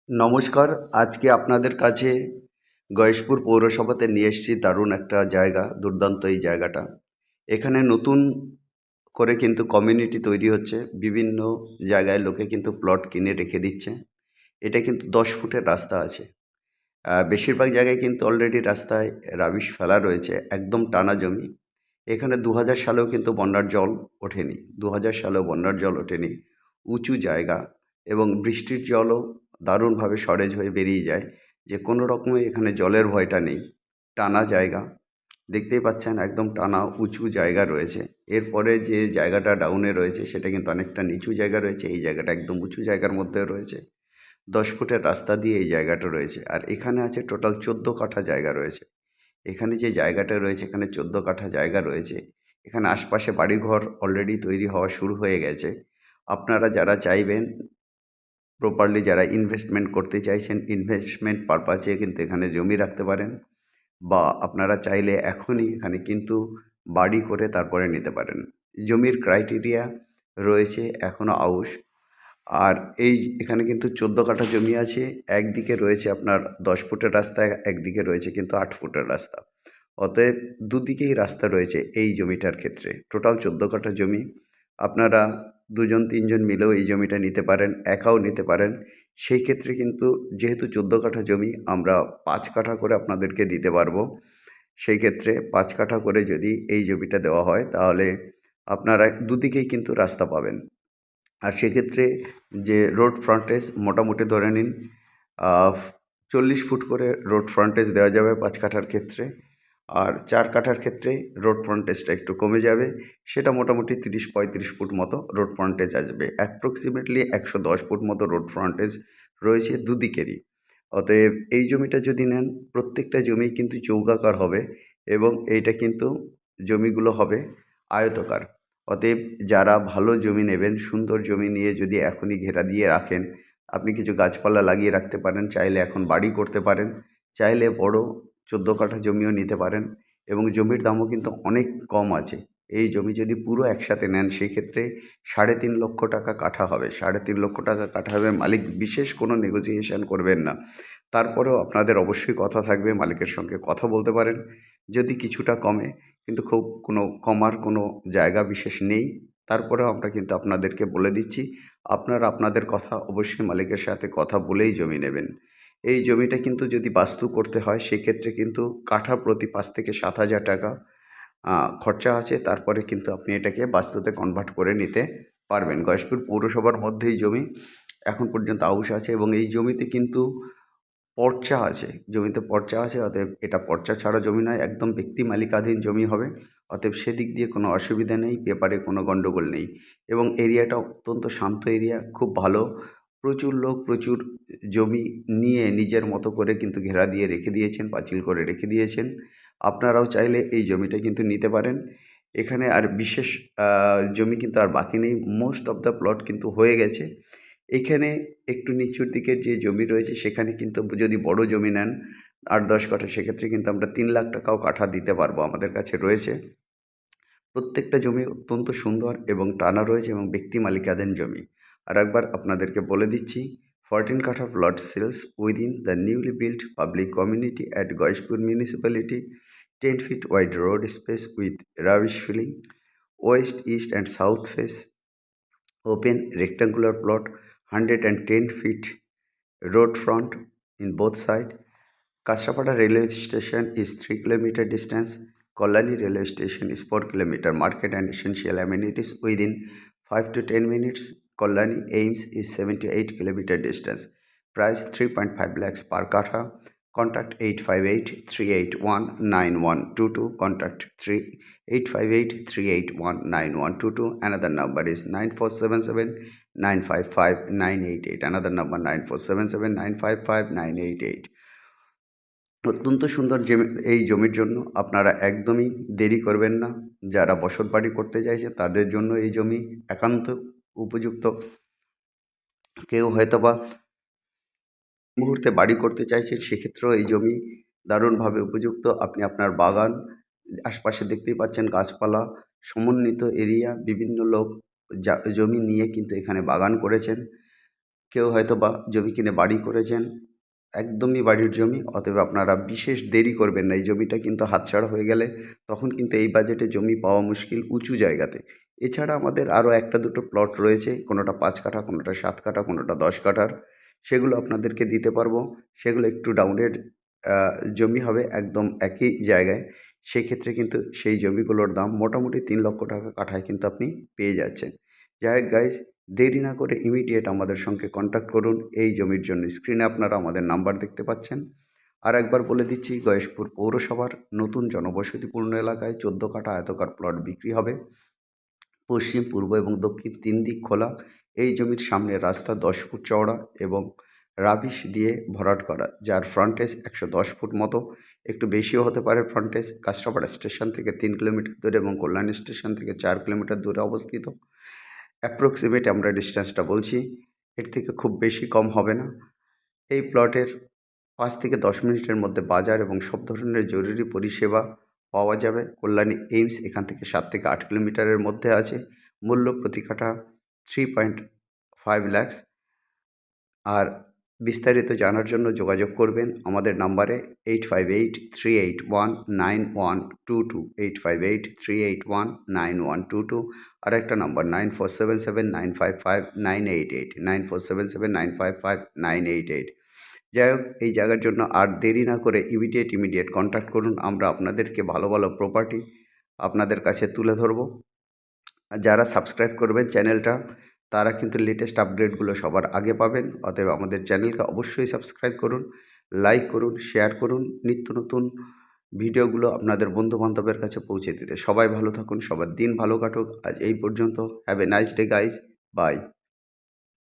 নমস্কার। আজকে আপনাদের কাছে গয়েশপুর পৌরসভাতে নিয়ে এসেছি দারুণ একটা জায়গা, দুর্দান্ত এই জায়গাটা। এখানে নতুন করে কিন্তু কমিউনিটি তৈরি হচ্ছে। বিভিন্ন জায়গায় লোকে কিন্তু প্লট কিনে রেখে দিচ্ছে। এটা কিন্তু 10 ফুটের রাস্তা আছে। বেশিরভাগ জায়গায় কিন্তু অলরেডি রাস্তায় রাবিশ ফেলা রয়েছে, একদম টানা জমি। এখানে 2000 সালেও কিন্তু বন্যার জল ওঠেনি। 2000 সালেও বন্যার জল ওঠেনি। উঁচু জায়গা এবং বৃষ্টির জলও দারুণভাবে সরেজ হয়ে বেরিয়ে যায়, যে কোনো রকমে এখানে জলের ভয়টা নেই। টানা জায়গা, দেখতেই পাচ্ছেন একদম টানা উঁচু জায়গা রয়েছে। এরপরে যে জায়গাটা ডাউনে রয়েছে সেটা কিন্তু অনেকটা নিচু জায়গা রয়েছে, এই জায়গাটা একদম উঁচু জায়গার মধ্যে রয়েছে। 10 ফুটের রাস্তা দিয়ে এই জায়গাটা রয়েছে, আর এখানে আছে টোটাল 14 কাঠা জায়গা রয়েছে। এখানে যে জায়গাটা রয়েছে এখানে 14 কাঠা জায়গা রয়েছে। এখানে আশপাশে বাড়িঘর অলরেডি তৈরি হওয়া শুরু হয়ে গেছে। আপনারা যারা চাইবেন প্রপারলি, যারা ইনভেস্টমেন্ট করতে চাইছেন, ইনভেস্টমেন্ট পারপাসে কিন্তু এখানে জমি রাখতে পারেন, বা আপনারা চাইলে এখনই এখানে কিন্তু বাড়ি করে তারপরে নিতে পারেন। জমির ক্রাইটেরিয়া রয়েছে এখনও আউশ। আর এখানে কিন্তু 14 কাঠা জমি আছে। একদিকে রয়েছে আপনার 10 ফুটের রাস্তা, একদিকে রয়েছে কিন্তু 8 ফুটের রাস্তা। অতএব দুদিকেই রাস্তা রয়েছে এই জমিটার ক্ষেত্রে। টোটাল 14 কাঠা জমি। আপনারা 2জন 3জন মিলেও এই জমিটা নিতে পারেন, একাও নিতে পারেন। সেই ক্ষেত্রে কিন্তু যেহেতু 14 কাঠা জমি, আমরা 5 কাঠা করে আপনাদেরকে দিতে পারবো। সেই ক্ষেত্রে 5 কাঠা করে যদি এই জমিটা দেওয়া হয়, তাহলে আপনারা দুদিকেই কিন্তু রাস্তা পাবেন। আর সেক্ষেত্রে যে রোড ফ্রন্টেজ মোটামুটি ধরে নিন 40 ফুট করে রোড ফ্রন্টেজ দেওয়া যাবে 5 কাঠার ক্ষেত্রে। আর 4 কাঠার ক্ষেত্রে রোড ফ্রন্টেজটা একটু কমে যাবে, সেটা মোটামুটি 30-35 ফুট মতো রোড ফ্রন্টেজ আসবে। অ্যাপ্রক্সিমেটলি 110 ফুট মতো রোড ফ্রন্টেজ রয়েছে দুদিকেরই। অতএব এই জমিটা যদি নেন, প্রত্যেকটা জমি কিন্তু চৌকাকার হবে, এবং এইটা কিন্তু জমিগুলো হবে আয়তকার। অতএব যারা ভালো জমি নেবেন, সুন্দর জমি নিয়ে যদি এখনই ঘেরা দিয়ে রাখেন, আপনি কিছু গাছপালা লাগিয়ে রাখতে পারেন, চাইলে এখন বাড়ি করতে পারেন, চাইলে বড় 14 কাঠা জমিও নিতে পারেন, এবং জমির দামও কিন্তু অনেক কম আছে। এই জমি যদি পুরো একসাথে নেন, সেক্ষেত্রে 3.5 লক্ষ টাকা কাঠা হবে। 3.5 লক্ষ টাকা কাঠা হবে। মালিক বিশেষ কোনো নেগোসিয়েশন করবেন না। তারপরেও আপনাদের অবশ্যই কথা থাকবে, মালিকের সঙ্গে কথা বলতে পারেন। যদি কিছুটা কমে, কিন্তু খুব কোনো কমার কোনো জায়গা বিশেষ নেই, তারপরেও আমরা কিন্তু আপনাদেরকে বলে দিচ্ছি, আপনারা আপনাদের কথা অবশ্যই মালিকের সাথে কথা বলেই জমি নেবেন। এই জমিটা কিন্তু যদি বাস্তু করতে হয়, সেক্ষেত্রে কিন্তু কাঠা প্রতি 5 থেকে 7 হাজার টাকা খরচা আছে। তারপরে কিন্তু আপনি এটাকে বাস্তুতে কনভার্ট করে নিতে পারবেন। গয়েশপুর পৌরসভার মধ্যেই জমি এখন পর্যন্ত আউশ আছে, এবং এই জমিতে কিন্তু পর্চা আছে। জমিতে পর্চা আছে, অতএব এটা পর্চা ছাড়া জমি নয়, একদম ব্যক্তি মালিকাধীন জমি হবে। অতএব সেদিক দিয়ে কোনো অসুবিধা নেই, পেপারে কোনো গণ্ডগোল নেই, এবং এরিয়াটা অত্যন্ত শান্ত এরিয়া, খুব ভালো। প্রচুর লোক প্রচুর জমি নিয়ে নিজের মতো করে কিন্তু ঘেরা দিয়ে রেখে দিয়েছেন, পাঁচিল করে রেখে দিয়েছেন। আপনারাও চাইলে এই জমিটা কিন্তু নিতে পারেন। এখানে আর বিশেষ জমি কিন্তু আর বাকি নেই, মোস্ট অফ দ্য প্লট কিন্তু হয়ে গেছে। এখানে একটু নিচুর দিকের যে জমি রয়েছে, সেখানে কিন্তু যদি বড় জমি নেন 8-10 কাঠা, সেক্ষেত্রে কিন্তু আমরা 3 লাখ টাকাও কাঠা দিতে পারবো, আমাদের কাছে রয়েছে। প্রত্যেকটা জমি অত্যন্ত সুন্দর এবং টানা রয়েছে, এবং ব্যক্তি মালিকানাধীন জমি। আর একবার আপনাদেরকে বলে দিচ্ছি, 14 কাঠা plot sales within the newly built public community at Gayeshpur municipality, 10 feet wide road space with rubbish filling, west, east and south face, open rectangular plot, 110 feet road front in both sides. Kasapada railway station is 3 kilometer distance. Kolani railway station is 4 kilometer. Market and essential amenities within 5 to 10 minutes. Kolani Ames is 78 kilometer distance. Price 3.5 lakhs per katha. Contact 858-381-9122. Contact 858-381-9122. Another number is 9477-955-988. Another number 9477-955-988. অত্যন্ত সুন্দর এই জমির জন্য আপনারা একদমই দেরি করবেন না। যারা বসতবাড়ি করতে চাইছে তাদের জন্য এই জমি একান্ত উপযুক্ত। কেউ হয়তোবা মুহূর্তে বাড়ি করতে চাইছে, সেক্ষেত্রেও এই জমি দারুণভাবে উপযুক্ত। আপনি আপনার বাগান, আশপাশে দেখতেই পাচ্ছেন গাছপালা সমন্বিত এরিয়া, বিভিন্ন লোক জমি নিয়ে কিন্তু এখানে বাগান করেছেন। কেউ হয়তো বা জমি কিনে বাড়ি করেছেন, একদমই বাড়ির জমি, অতএব আপনারা বিশেষ দেরি করবেন না। এই জমিটা কিন্তু হাতছাড়া হয়ে গেলে তখন কিন্তু এই বাজেটে জমি পাওয়া মুশকিল উঁচু জায়গাতে। এছাড়া আমাদের আরও একটা দুটো প্লট রয়েছে, কোনোটা 5 কাঠা, কোনোটা 7 কাঠা, কোনোটা 10 কাঠার। সেগুলো আপনাদেরকে দিতে পারবো। সেগুলো একটু ডাউনের জমি হবে, একদম একই জায়গায়। সেক্ষেত্রে কিন্তু সেই জমিগুলোর দাম মোটামুটি 3 লক্ষ টাকা কাঠায় কিন্তু আপনি পেয়ে যাচ্ছেন। যাই হোক গাইস, দেরি না করে ইমিডিয়েট আমাদের সঙ্গে কন্ট্যাক্ট করুন এই জমির জন্য। স্ক্রিনে আপনারা আমাদের নাম্বার দেখতে পাচ্ছেন। আর একবার বলে দিচ্ছি, গয়েশপুর পৌরসভার নতুন জনবসতিপূর্ণ এলাকায় 14 কাঠা আয়তকার প্লট বিক্রি হবে। পশ্চিম, পূর্ব এবং দক্ষিণ 3 দিক খোলা। এই জমির সামনের রাস্তা 10 ফুট চওড়া এবং রাবিশ দিয়ে ভরাট করা, যার ফ্রন্টেজ 110 ফুট মতো, একটু বেশিও হতে পারে ফ্রন্টেজ। কাঁচরাপাড়া স্টেশন থেকে 3 কিলোমিটার দূরে এবং কল্যাণী স্টেশন থেকে 4 কিলোমিটার দূরে অবস্থিত। অ্যাপ্রক্সিমেট আমরা ডিস্ট্যান্সটা বলছি, এর থেকে খুব বেশি কম হবে না। এই প্লটের 5 থেকে 10 মিনিটের মধ্যে বাজার এবং সব ধরনের জরুরি পরিষেবা পাওয়া যাবে। কল্যাণী এইমস এখান থেকে 7 থেকে 8 কিলোমিটারের মধ্যে আছে। মূল্য প্রতি কাঠা 3.5 lakhs। আর বিস্তারিত জানার জন্য যোগাযোগ করবেন আমাদের নাম্বারে 8583819122, 8583819122। আর একটা নাম্বার 9477955988, 9477955988। যাই হোক, এই জায়গার জন্য আর দেরি না করে ইমিডিয়েট কন্ট্যাক্ট করুন। আমরা আপনাদেরকে ভালো ভালো প্রপার্টি আপনাদের কাছে তুলে ধরবো। আর যারা সাবস্ক্রাইব করবেন চ্যানেলটা, তারা কিন্তু লেটেস্ট আপডেটগুলো সবার আগে পাবেন। অতএব আমাদের চ্যানেলকে অবশ্যই সাবস্ক্রাইব করুন, লাইক করুন, শেয়ার করুন, নিত্য নতুন ভিডিওগুলো আপনাদের বন্ধুবান্ধবের কাছে পৌঁছে দিতে। সবাই ভালো থাকুন, সবার দিন ভালো কাটুক। আজ এই পর্যন্ত। Have a nice day guys, by.